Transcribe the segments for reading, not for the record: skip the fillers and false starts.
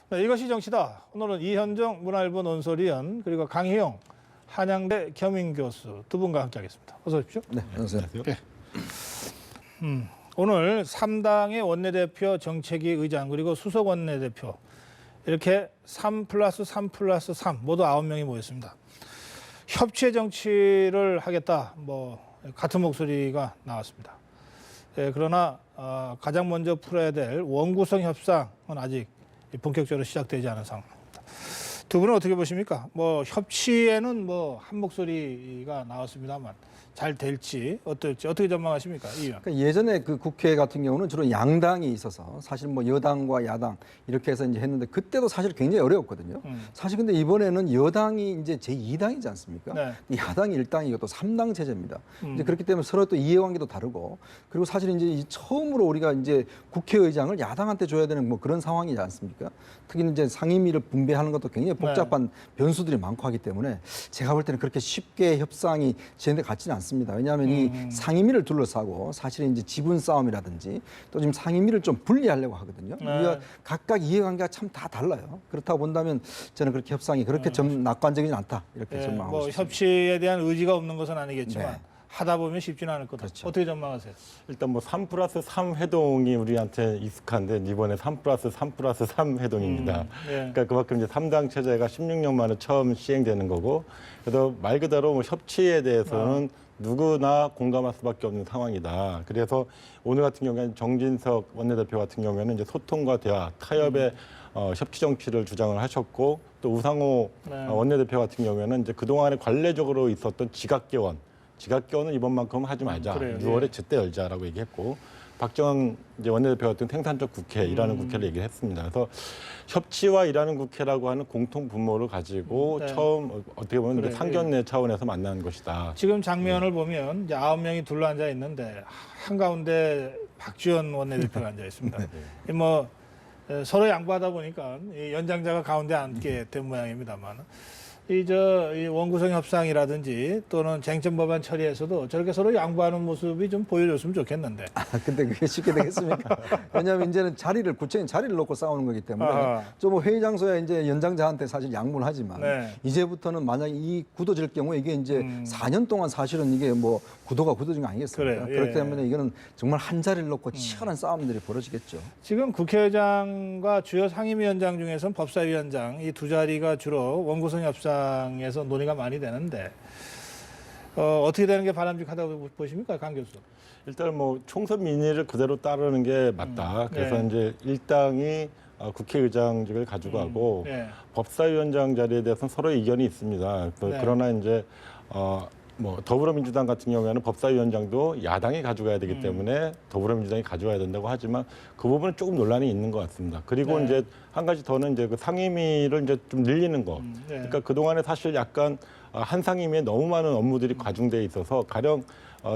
네, 이것이 정치다. 오늘은 이현정 문화일보 논설위원 그리고 강희용 한양대 겸임교수 두 분과 함께하겠습니다. 어서 오십시오. 네, 안녕하세요. 네. 오늘 3당의 원내대표 정책위 의장 그리고 수석 원내대표 이렇게 3+3+3 모두 9명이 모였습니다. 협치의 정치를 하겠다. 같은 목소리가 나왔습니다. 예, 그러나 가장 먼저 풀어야 될 원구성 협상은 아직 본격적으로 시작되지 않은 상황입니다. 두 분은 어떻게 보십니까? 협치에는 한 목소리가 나왔습니다만 잘 될지 어떨지 어떻게 전망하십니까? 그러니까 예전에 그 국회 같은 경우는 주로 양당이 있어서 사실 여당과 야당 이렇게 해서 이제 했는데 그때도 사실 굉장히 어려웠거든요. 사실 근데 이번에는 여당이 이제 제2당이지 않습니까? 네. 야당이 1당이고 또 3당 체제입니다. 이제 그렇기 때문에 서로 또 이해관계도 다르고 그리고 사실 이제 처음으로 우리가 이제 국회의장을 야당한테 줘야 되는 그런 상황이지 않습니까? 특히 이제 상임위를 분배하는 것도 굉장히 복잡한 변수들이 많고 하기 때문에 제가 볼 때는 그렇게 쉽게 협상이 진행돼 같지는 않습니다. 왜냐하면 이 상임위를 둘러싸고 사실 이제 지분 싸움이라든지 또 지금 상임위를 좀 분리하려고 하거든요. 우리가 각각 이해관계가 참 다 달라요. 그렇다고 본다면 저는 그렇게 협상이 그렇게 좀 낙관적이지 않다 이렇게 전망하고 있습니다. 협치에 대한 의지가 없는 것은 아니겠지만 네. 하다 보면 쉽지는 않을 거다. 그렇죠. 어떻게 전망하세요? 일단 3+3 회동이 우리한테 익숙한데 이번에 3+3+3 회동입니다. 네. 그러니까 그만큼 이제 3당 체제가 16년 만에 처음 시행되는 거고, 그래서 말 그대로 협치에 대해서는 누구나 공감할 수밖에 없는 상황이다. 그래서 오늘 같은 경우에는 정진석 원내대표 같은 경우에는 이제 소통과 대화, 타협의 협치 정치를 주장을 하셨고, 또 우상호 원내대표 같은 경우에는 이제 그동안에 관례적으로 있었던 지각개원은 이번만큼 하지 말자. 그래요. 6월에 제때 열자라고 얘기했고, 박정환 이제 원내대표 같은 생산적 국회, 일하는 국회를 얘기를 했습니다. 그래서 협치와 일하는 국회라고 하는 공통 분모를 가지고 처음 어떻게 보면 이제 상견례 차원에서 만난 것이다. 지금 장면을 보면 이제 9명이 둘러앉아 있는데 한가운데 박지원 원내대표가 앉아 있습니다. 서로 양보하다 보니까 이 연장자가 가운데 앉게 된 모양입니다만. 이 원구성 협상이라든지 또는 쟁점 법안 처리에서도 저렇게 서로 양보하는 모습이 좀 보여줬으면 좋겠는데. 근데 그게 쉽게 되겠습니까? 왜냐하면 이제는 구체적인 자리를 놓고 싸우는 거기 때문에 좀 회의 장소에 이제 연장자한테 사실 양보를 하지만 이제부터는 만약 이 굳어질 경우에 이게 이제 4년 동안 사실은 이게 구도가 굳어진 거 아니겠습니까? 그래요. 그렇기 때문에 이거는 정말 한 자리를 놓고 치열한 싸움들이 벌어지겠죠. 지금 국회의장과 주요 상임위원장 중에서는 법사위원장 이 두 자리가 주로 원구성 협상에서 논의가 많이 되는데 어떻게 되는 게 바람직하다고 보십니까, 강 교수? 일단 총선 민의를 그대로 따르는 게 맞다. 그래서 이제 일당이 국회의장직을 가지고 가고 법사위원장 자리에 대해서는 서로 의견이 있습니다. 그러나 이제 더불어민주당 같은 경우에는 법사위원장도 야당이 가져가야 되기 때문에 더불어민주당이 가져가야 된다고 하지만 그 부분은 조금 논란이 있는 것 같습니다. 그리고 이제 한 가지 더는 이제 그 상임위를 이제 좀 늘리는 거. 그러니까 그동안에 사실 약간 한 상임위에 너무 많은 업무들이 과중돼 있어서 가령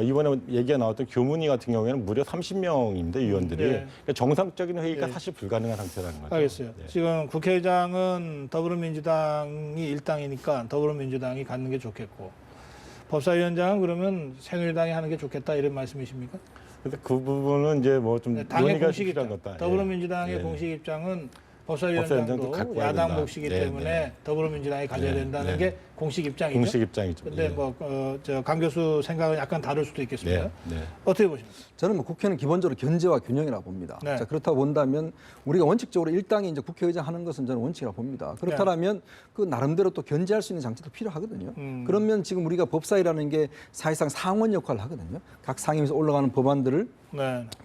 이번에 얘기가 나왔던 교문위 같은 경우에는 무려 30명인데 위원들이 그러니까 정상적인 회의가 사실 불가능한 상태라는 거죠. 알겠어요. 지금 국회의장은 더불어민주당이 일당이니까 더불어민주당이 갖는 게 좋겠고 법사위원장은 그러면 새누리당이 하는 게 좋겠다 이런 말씀이십니까? 그래서 그 부분은 이제 좀 당의 논의가 공식 필요한 입장, 거다. 더불어민주당의 공식 입장은 법사위원장도 야당 몫이기 때문에 더불어민주당이 가져야 된다는 게 공식 입장이죠. 공식 입장이죠. 근데 강 교수 생각은 약간 다를 수도 있겠습니다. 어떻게 보십니까? 저는 국회는 기본적으로 견제와 균형이라고 봅니다. 자, 그렇다고 본다면 우리가 원칙적으로 일당이 이제 국회의장 하는 것은 저는 원칙이라고 봅니다. 그렇다면 그 나름대로 또 견제할 수 있는 장치도 필요하거든요. 그러면 지금 우리가 법사위라는 게 사실상 상원 역할을 하거든요. 각 상임위에서 올라가는 법안들을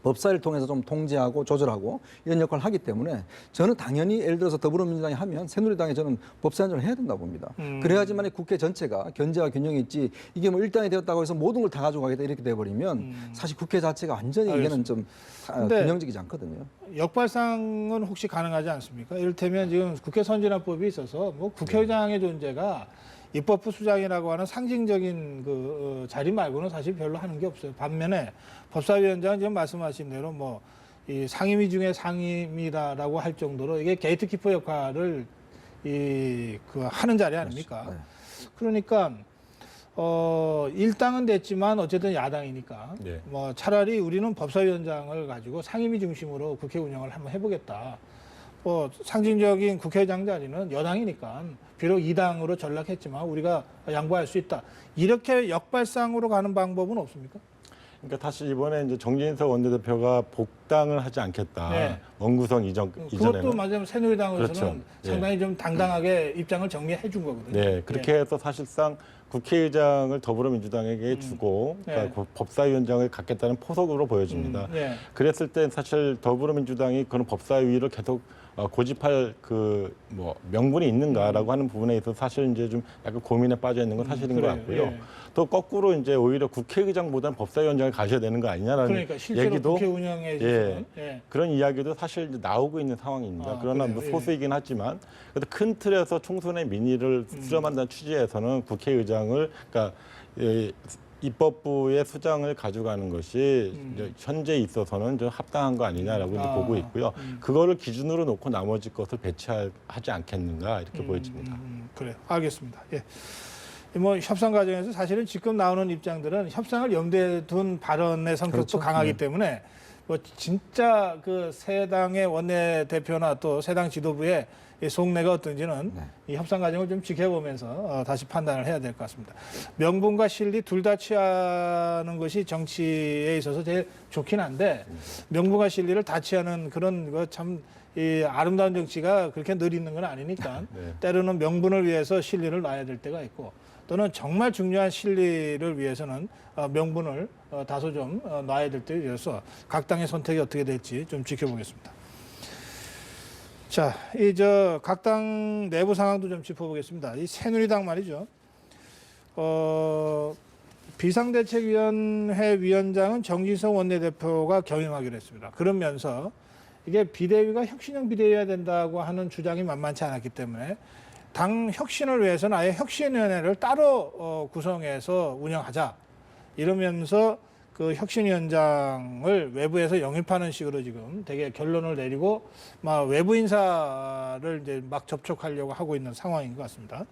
법사위를 통해서 좀 통제하고 조절하고 이런 역할을 하기 때문에 저는 당연히 예를 들어서 더불어민주당이 하면 새누리당이 저는 법사위원장을 해야 된다고 봅니다. 그래야지만 국회 전체가 견제와 균형이 있지 이게 일당이 되었다고 해서 모든 걸 다 가져가겠다 이렇게 돼버리면 사실 국회 자체가 완전히 이게는 좀 균형적이지 않거든요. 역발상은 혹시 가능하지 않습니까? 이를테면 지금 국회 선진화법이 있어서 국회의장의 존재가 입법부 수장이라고 하는 상징적인 그 자리 말고는 사실 별로 하는 게 없어요. 반면에 법사위원장은 지금 말씀하신 대로 이 상임위 중에 상임위다라고 할 정도로 이게 게이트키퍼 역할을 하는 자리 아닙니까? 그러니까 일당은 됐지만 어쨌든 야당이니까 차라리 우리는 법사위원장을 가지고 상임위 중심으로 국회 운영을 한번 해보겠다. 뭐 상징적인 국회의장 자리는 여당이니까 비록 2당으로 전락했지만 우리가 양보할 수 있다. 이렇게 역발상으로 가는 방법은 없습니까? 그러니까 사실 이번에 이제 정진석 원내대표가 복당을 하지 않겠다. 네. 원구성 이전에는. 그것도 맞으면 새누리당으로서는 그렇죠. 상당히 좀 당당하게 입장을 정리해 준 거거든요. 네, 그렇게 해서 사실상 국회의장을 더불어민주당에게 주고 그러니까 법사위원장을 갖겠다는 포석으로 보여집니다. 그랬을 때 사실 더불어민주당이 그런 법사위를 계속 고집할 그 뭐 명분이 있는가라고 하는 부분에 있어서 사실 이제 좀 약간 고민에 빠져 있는 건 사실인 것 같고요. 또 거꾸로 이제 오히려 국회의장보다는 법사위원장을 가셔야 되는 거 아니냐라는 그러니까 실제로 얘기도 국회 운영에 있어서는 그런 이야기도 사실 이제 나오고 있는 상황입니다. 그러나 그래요? 뭐 소수이긴 하지만 그래도 큰 틀에서 총선의 민의를 수렴한다는 취지에서는 국회의장을 그러니까 입법부의 수장을 가져가는 것이 이제 현재 있어서는 좀 합당한 거 아니냐라고 이제 보고 있고요. 그거를 기준으로 놓고 나머지 것을 배치하지 않겠는가 이렇게 보여집니다. 그래요. 알겠습니다. 예. 뭐 협상 과정에서 사실은 지금 나오는 입장들은 협상을 염두에 둔 발언의 성격도 그렇죠. 강하기 때문에 뭐 진짜 그 새 당의 원내대표나 또 새 당 지도부의 이 속내가 어떤지는 이 협상 과정을 좀 지켜보면서 다시 판단을 해야 될 것 같습니다. 명분과 실리 둘 다 취하는 것이 정치에 있어서 제일 좋긴 한데 명분과 실리를 다 취하는 그런 거 참 이 아름다운 정치가 그렇게 늘 있는 건 아니니까 때로는 명분을 위해서 실리를 놔야 될 때가 있고 또는 정말 중요한 실리를 위해서는 명분을 다소 좀 놔야 될 때에 있어서 각 당의 선택이 어떻게 될지 좀 지켜보겠습니다. 자, 각 당 내부 상황도 좀 짚어보겠습니다. 이 새누리당 말이죠. 비상대책위원회 위원장은 정진석 원내대표가 겸임하기로 했습니다. 그러면서 이게 비대위가 혁신형 비대위여야 된다고 하는 주장이 만만치 않았기 때문에 당 혁신을 위해서는 아예 혁신위원회를 따로 구성해서 운영하자. 이러면서 그 혁신위원장을 외부에서 영입하는 식으로 지금 되게 결론을 내리고 막 외부 인사를 이제 막 접촉하려고 하고 있는 상황인 것 같습니다.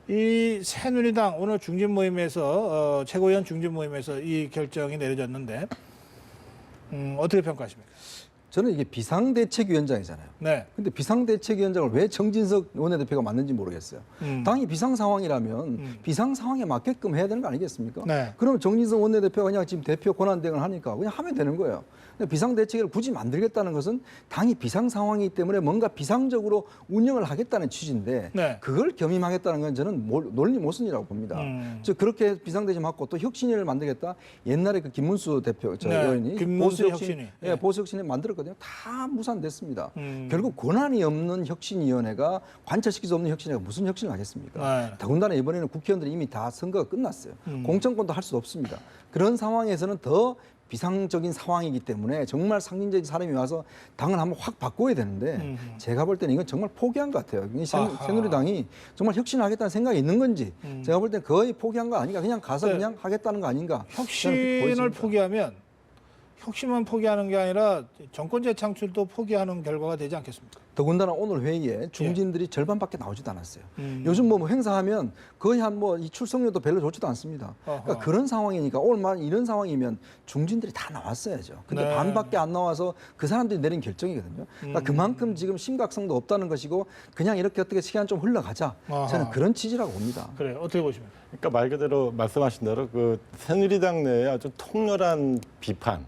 이 새누리당 오늘 중진 모임에서 최고위원 중진 모임에서 이 결정이 내려졌는데 어떻게 평가하십니까? 저는 이게 비상대책위원장이잖아요. 네. 근데 비상대책위원장을 왜 정진석 원내대표가 맡는지 모르겠어요. 당이 비상 상황이라면 비상 상황에 맞게끔 해야 되는 거 아니겠습니까? 네. 그러면 정진석 원내대표가 그냥 지금 대표 권한대행을 하니까 그냥 하면 되는 거예요. 근데 비상대책을 굳이 만들겠다는 것은 당이 비상 상황이기 때문에 뭔가 비상적으로 운영을 하겠다는 취지인데 네. 그걸 겸임하겠다는 건 저는 논리 모순이라고 봅니다. 즉 그렇게 비상대책 맡고 또 혁신위를 만들겠다. 옛날에 그 김문수 대표 의원이 김문수 혁신위. 보수 혁신위 만들었거든요. 다 무산됐습니다. 결국 권한이 없는 혁신위원회가 관철시킬 수 없는 혁신위가 무슨 혁신을 하겠습니까? 더군다나 이번에는 국회의원들이 이미 다 선거가 끝났어요. 공천권도 할 수 없습니다. 그런 상황에서는 더 비상적인 상황이기 때문에 정말 상징적인 사람이 와서 당을 한번 확 바꿔야 되는데 제가 볼 때는 이건 정말 포기한 것 같아요. 새누리당이 정말 혁신하겠다는 생각이 있는 건지 제가 볼 때는 거의 포기한 거 아닌가 그냥 가서 그냥 하겠다는 거 아닌가. 혁신을 포기하면 혁신만 포기하는 게 아니라 정권 재창출도 포기하는 결과가 되지 않겠습니까? 더군다나 오늘 회의에 중진들이 절반밖에 나오지도 않았어요. 요즘 뭐 행사하면 거의 이 출석률도 별로 좋지도 않습니다. 그러니까 그런 상황이니까 오늘 이런 상황이면 중진들이 다 나왔어야죠. 근데 반밖에 안 나와서 그 사람들이 내린 결정이거든요. 그러니까 그만큼 지금 심각성도 없다는 것이고 그냥 이렇게 어떻게 시간 좀 흘러가자. 저는 그런 취지라고 봅니다. 그래 어떻게 보십니까? 그러니까 말 그대로 말씀하신 대로 그 새누리당 내에 아주 통렬한 비판.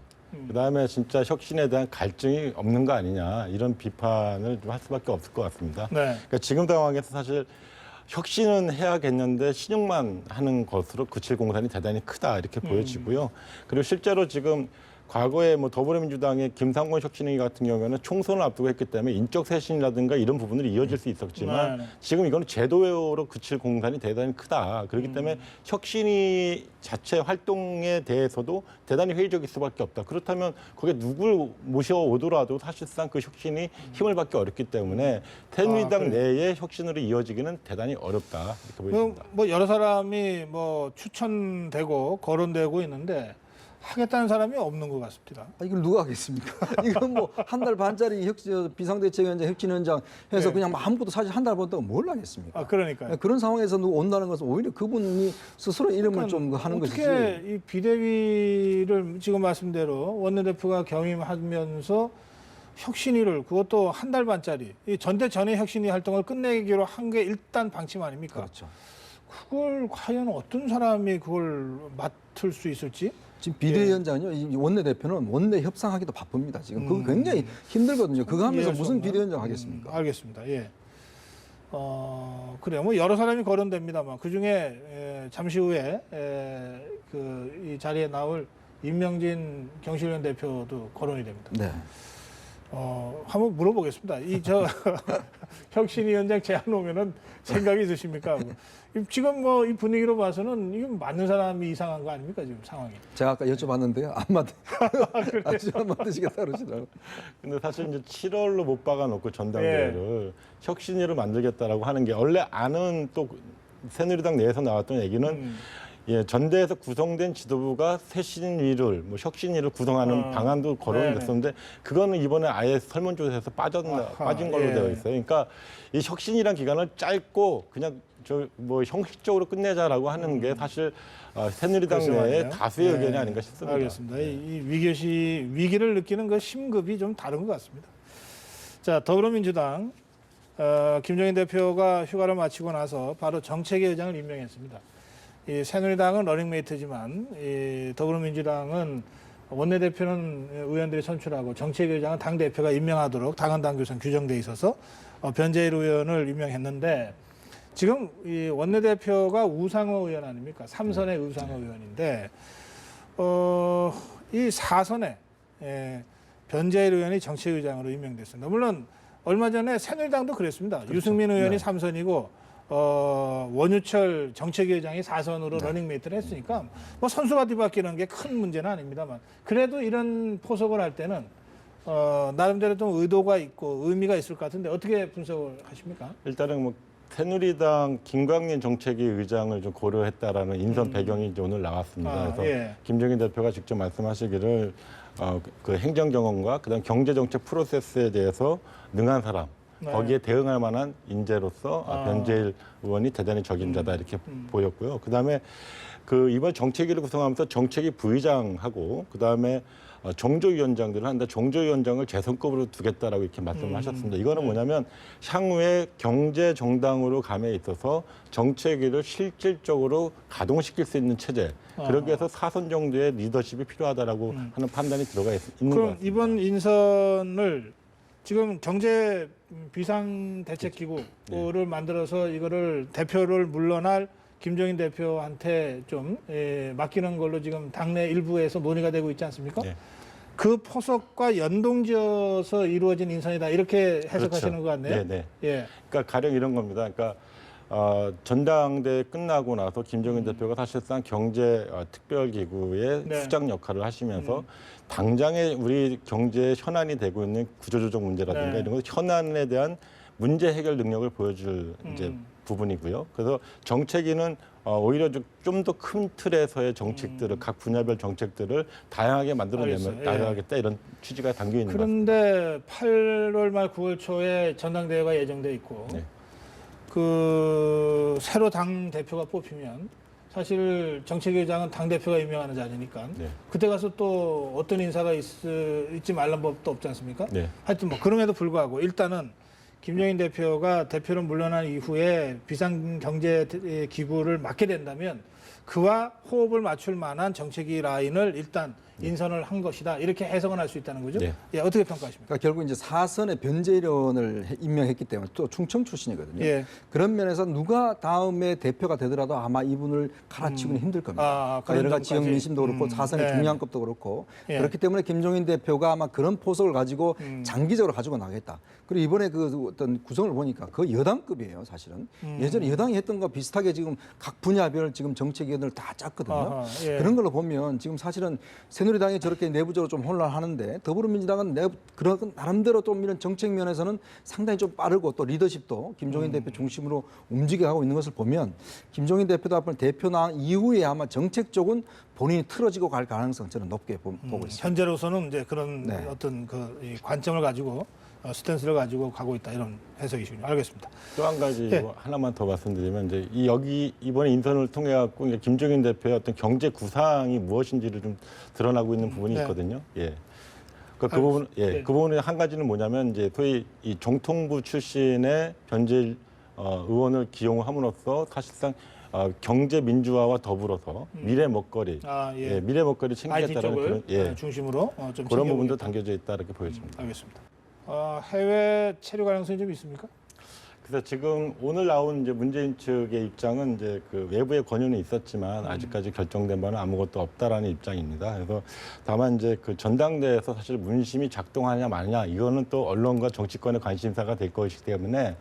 그다음에 진짜 혁신에 대한 갈증이 없는 거 아니냐 이런 비판을 좀 할 수밖에 없을 것 같습니다. 그러니까 지금 상황에서 사실 혁신은 해야겠는데 신용만 하는 것으로 그칠 공산이 대단히 크다 이렇게 보여지고요. 그리고 실제로 지금 과거에 뭐 더불어민주당의 김상곤 혁신위 같은 경우에는 총선을 앞두고 했기 때문에 인적 쇄신이라든가 이런 부분들이 이어질 수 있었지만 지금 이거는 제도로 그칠 공산이 대단히 크다. 그렇기 때문에 혁신위 자체 활동에 대해서도 대단히 회의적일 수밖에 없다. 그렇다면 거기에 누굴 모셔오더라도 사실상 그 혁신이 힘을 받기 어렵기 때문에 새누리당 내의 혁신으로 이어지기는 대단히 어렵다. 이렇게 보입니다. 뭐 여러 사람이 뭐 추천되고 거론되고 있는데 하겠다는 사람이 없는 것 같습니다. 이걸 누가 하겠습니까? 이건 뭐 한 달 반짜리 비상대책위원장, 혁신위원장 해서 그냥 아무것도 사실 한 달 번다고 뭘 하겠습니까? 그러니까요. 그런 상황에서 누가 온다는 것은 오히려 그분이 스스로 이름을 좀 하는 것이지. 어떻게 이 비대위를 지금 말씀대로 원내대표가 겸임하면서 혁신위를 그것도 한 달 반짜리 이 전대 전의 혁신위 활동을 끝내기로 한 게 일단 방침 아닙니까? 그렇죠. 그걸 과연 어떤 사람이 그걸 맡을 수 있을지? 지금 비대위원장은요, 이 원내대표는 원내 협상하기도 바쁩니다. 지금 그거 굉장히 힘들거든요. 그거 하면서 무슨 비대위원장 하겠습니까? 알겠습니다. 예. 그래요. 뭐 여러 사람이 거론됩니다만 그 중에 잠시 후에 이 자리에 나올 임명진 경실련 대표도 거론이 됩니다. 네. 한번 물어보겠습니다. 혁신위원장 제안 오면은 생각이 있으십니까? 지금 뭐 이 분위기로 봐서는 이건 맞는 사람이 이상한 거 아닙니까 지금 상황이? 제가 아까 여쭤봤는데요, 안 맡으시겠다 그러시더라고요. 근데 사실 이제 7월로 못 박아놓고 전당대회를 혁신위로 만들겠다라고 하는 게 원래 아는 또 새누리당 내에서 나왔던 얘기는 예, 전대에서 구성된 지도부가 쇄신위를 뭐 혁신위를 구성하는 방안도 거론이 됐었는데 그거는 이번에 아예 설문조사에서 빠진 걸로 되어 있어요. 그러니까 이 혁신이란 기간을 짧고 그냥 뭐 형식적으로 끝내자라고 하는 게 사실 새누리당 내의 다수의 의견이 아닌가 싶습니다. 알겠습니다. 이 위기를 느끼는 그 심급이 좀 다른 것 같습니다. 자, 더불어민주당 김종인 대표가 휴가를 마치고 나서 바로 정책위 의장을 임명했습니다. 이 새누리당은 러닝메이트지만 이 더불어민주당은 원내대표는 의원들이 선출하고 정책위 의장은 당대표가 임명하도록 당헌당규상 규정돼 있어서 변재일 의원을 임명했는데 지금 이 원내대표가 우상호 의원 아닙니까? 3선의 우상호 의원인데 이 4선에 변재일 의원이 정책위의장으로 임명됐습니다. 물론 얼마 전에 새누리당도 그랬습니다. 그렇죠. 유승민 의원이 3선이고 원유철 정책위의장이 4선으로 러닝메이트를 했으니까 뭐 선수가 뒤바뀌는 게 큰 문제는 아닙니다만 그래도 이런 포석을 할 때는 나름대로 좀 의도가 있고 의미가 있을 것 같은데 어떻게 분석을 하십니까? 일단은 뭐 새누리당 김광민 정책위 의장을 좀 고려했다라는 인선 배경이 이제 오늘 나왔습니다. 그래서 김종인 대표가 직접 말씀하시기를 그 행정 경험과 그다음 경제 정책 프로세스에 대해서 능한 사람, 거기에 대응할 만한 인재로서 변재일 의원이 대단히 적임자다 이렇게 보였고요. 그다음에 그 이번 정책위를 구성하면서 정책위 부의장하고 그다음에 정조위원장들을 하는데 정조위원장을 재선급으로 두겠다라고 이렇게 말씀을 하셨습니다. 이거는 뭐냐면 향후에 경제 정당으로 감에 있어서 정책위를 실질적으로 가동시킬 수 있는 체제. 그러기 위해서 4선 정도의 리더십이 필요하다라고 하는 판단이 들어가 있는 것 같습니다. 그럼 이번 인선을 지금 경제 비상대책기구를 만들어서 이거를 대표를 물러날 김종인 대표한테 좀 맡기는 걸로 지금 당내 일부에서 논의가 되고 있지 않습니까? 네. 그 포석과 연동지어서 이루어진 인선이다 이렇게 해석하시는 그렇죠. 것 같네요. 네. 그러니까 가령 이런 겁니다. 그러니까 전당대회 끝나고 나서 김종인 대표가 사실상 경제 특별기구의 수장 역할을 하시면서 당장에 우리 경제 현안이 되고 있는 구조조정 문제라든가 이런 것 현안에 대한 문제 해결 능력을 보여줄 이제 부분이고요. 그래서 정책위는 오히려 좀 더 큰 틀에서의 정책들을 각 분야별 정책들을 다양하게 만들어내면 나가겠다 이런 취지가 담겨 있는 것 같습니다. 그런데 8월 말 9월 초에 전당대회가 예정돼 있고 그 새로 당 대표가 뽑히면 사실 정책위의장은 당 대표가 임명하는 자리니까 그때 가서 또 어떤 인사가 있지 말란 법도 없지 않습니까? 하여튼 뭐 그럼에도 불구하고 일단은 김종인 대표가 대표로 물러난 이후에 비상경제기구를 맡게 된다면 그와 호흡을 맞출 만한 정책위 라인을 일단 인선을 한 것이다. 이렇게 해석은 할 수 있다는 거죠. 어떻게 평가하십니까? 그러니까 결국 이제 4선의 변재일 의원을 임명했기 때문에 또 충청 출신이거든요. 그런 면에서 누가 다음에 대표가 되더라도 아마 이분을 갈아치기는 힘들 겁니다. 그러니까 여러 가지 지역 민심도 그렇고 4선의 중량급도 그렇고 그렇기 때문에 김종인 대표가 아마 그런 포석을 가지고 장기적으로 가지고 나가겠다. 그리고 이번에 그 어떤 구성을 보니까 그 여당급이에요, 사실은. 예전에 여당이 했던 거 비슷하게 지금 각 분야별 지금 정책위원을 다 짰거든요. 그런 걸로 보면 지금 사실은 새누리당이 저렇게 내부적으로 좀 혼란하는데 더불어민주당은 그런 나름대로 좀 이런 정책 면에서는 상당히 좀 빠르고 또 리더십도 김종인 대표 중심으로 움직여가고 있는 것을 보면 김종인 대표도 앞으로 대표 나 이후에 아마 정책 쪽은 본인이 틀어지고 갈 가능성 저는 높게 보고 있습니다. 현재로서는 이제 그런 어떤 이 관점을 가지고 스탠스를 가지고 가고 있다 이런 해석이시군요. 알겠습니다. 또 한 가지 하나만 더 말씀드리면 이제 이번에 인선을 통해 갖고 김종인 대표의 어떤 경제 구상이 무엇인지를 좀 드러나고 있는 부분이 있거든요. 그 부분, 그 부분의 한 가지는 뭐냐면 이제 소위 이 정통부 출신의 변질 의원을 기용함으로써 사실상 경제 민주화와 더불어서 미래 먹거리, 미래 먹거리 챙기겠다는 그런 중심으로 좀 그런 부분도 담겨져 있다 이렇게 보여집니다. 알겠습니다. 해외 체류 가능성이 좀 있습니까? 그래서 지금 오늘 나온 이제 문재인 측의 입장은 이제 그 외부의 권유는 있었지만 아직까지 결정된 바는 아무것도 없다라는 입장입니다. 그래서 다만 이제 그 전당대회에서 사실 문심이 작동하냐 마느냐 이거는 또 언론과 정치권의 관심사가 될 것이기 때문에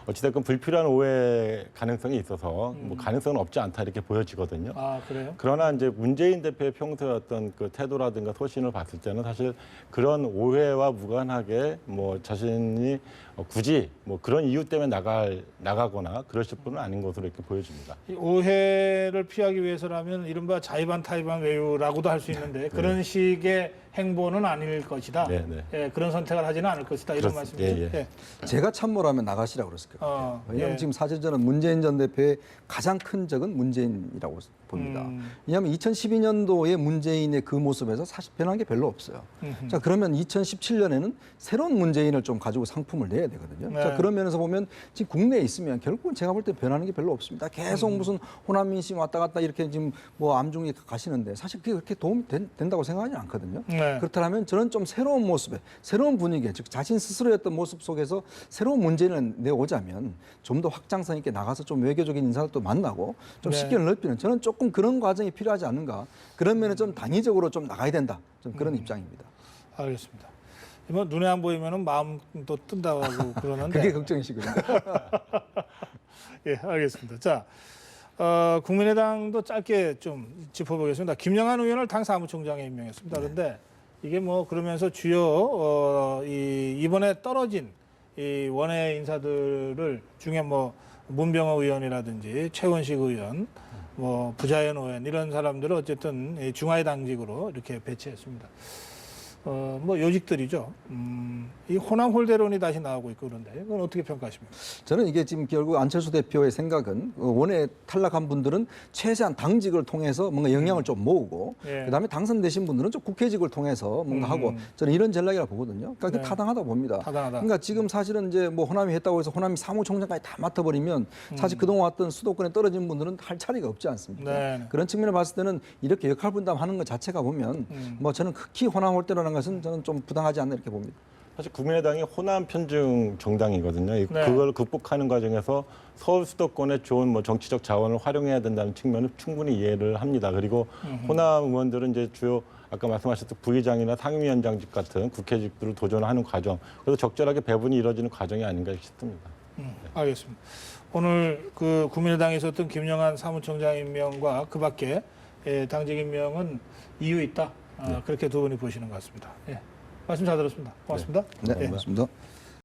어찌됐건 불필요한 오해 가능성이 있어서 뭐 가능성은 없지 않다 이렇게 보여지거든요. 아, 그래요? 그러나 이제 문재인 대표의 평소의 어떤 그 태도라든가 소신을 봤을 때는 사실 그런 오해와 무관하게 뭐 자신이 굳이 뭐 그런 이유 때문에 나가거나 그러실 분은 아닌 것으로 이렇게 보여집니다. 이 오해를 피하기 위해서라면 이른바 자의반 타의반 외유라고도 할 수 있는데 그런 식의 행보는 아닐 것이다. 그런 선택을 하지는 않을 것이다. 이런 말씀이죠. 제가 참모라면 나가시라고 그랬을 거예요. 왜냐하면 지금 사실 저는 문재인 전 대표의 가장 큰 적은 문재인이라고 봅니다. 왜냐하면 2012년도에 문재인의 그 모습에서 사실 변한 게 별로 없어요. 자, 그러면 2017년에는 새로운 문재인을 좀 가지고 상품을 내야 되거든요. 자, 그런 면에서 보면 지금 국내에 있으면 결국은 제가 볼 때 변하는 게 별로 없습니다. 계속 무슨 호남 민심 왔다 갔다 이렇게 지금 뭐 암중에 가시는데 사실 그게 그렇게 도움이 된다고 생각하지 않거든요. 그렇다면 저는 좀 새로운 모습에, 새로운 분위기에, 즉 자신 스스로였던 모습 속에서 새로운 문재인을 내오자면 좀 더 확장성 있게 나가서 좀 외교적인 인사를 또 만나고 좀 식견을 넓히는 저는 조금 그런 과정이 필요하지 않는가. 그런 면에 좀 당위적으로 좀 나가야 된다. 좀 그런 입장입니다. 알겠습니다. 뭐 눈에 안 보이면은 마음도 뜬다고 하고 그러는데 그게 걱정이시군요. 예, 알겠습니다. 자, 국민의당도 짧게 좀 짚어보겠습니다. 김영한 의원을 당 사무총장에 임명했습니다. 그런데 이게 뭐 그러면서 주요 이번에 떨어진 이 원외 인사들을 중에 뭐 문병호 의원이라든지 최원식 의원, 뭐 부자연 의원 이런 사람들을 어쨌든 중하위 당직으로 이렇게 배치했습니다. 뭐 요직들이죠. 이 호남 홀대론이 다시 나오고 있고 그런데 그건 어떻게 평가하십니까? 저는 이게 지금 결국 안철수 대표의 생각은 원에 탈락한 분들은 최대한 당직을 통해서 뭔가 영향을 좀 모으고 그다음에 당선되신 분들은 좀 국회직을 통해서 뭔가 하고 저는 이런 전략이라고 보거든요. 그러니까 타당하다 봅니다. 타당하다. 그러니까 지금 사실은 이제 뭐 호남이 했다고 해서 호남이 사무총장까지 다 맡아버리면 사실 그동안 왔던 수도권에 떨어진 분들은 할 자리가 없지 않습니까? 그런 측면을 봤을 때는 이렇게 역할 분담하는 것 자체가 보면 뭐 저는 극히 호남 홀대론한 것은 저는 좀 부당하지 않나 이렇게 봅니다. 사실 국민의당이 호남 편중 정당이거든요. 그걸 극복하는 과정에서 서울 수도권의 좋은 뭐 정치적 자원을 활용해야 된다는 측면을 충분히 이해를 합니다. 그리고 호남 의원들은 이제 주요 아까 말씀하셨던 부의장이나 상임위원장직 같은 국회직들을 도전하는 과정, 그래서 적절하게 배분이 이루어지는 과정이 아닌가 싶습니다. 알겠습니다. 오늘 그 국민의당에 있었던 김영한 사무총장 임명과 그 밖에 당직 임명은 이유 있다. 그렇게 두 분이 보시는 것 같습니다. 말씀 잘 들었습니다. 고맙습니다. 네, 고맙습니다.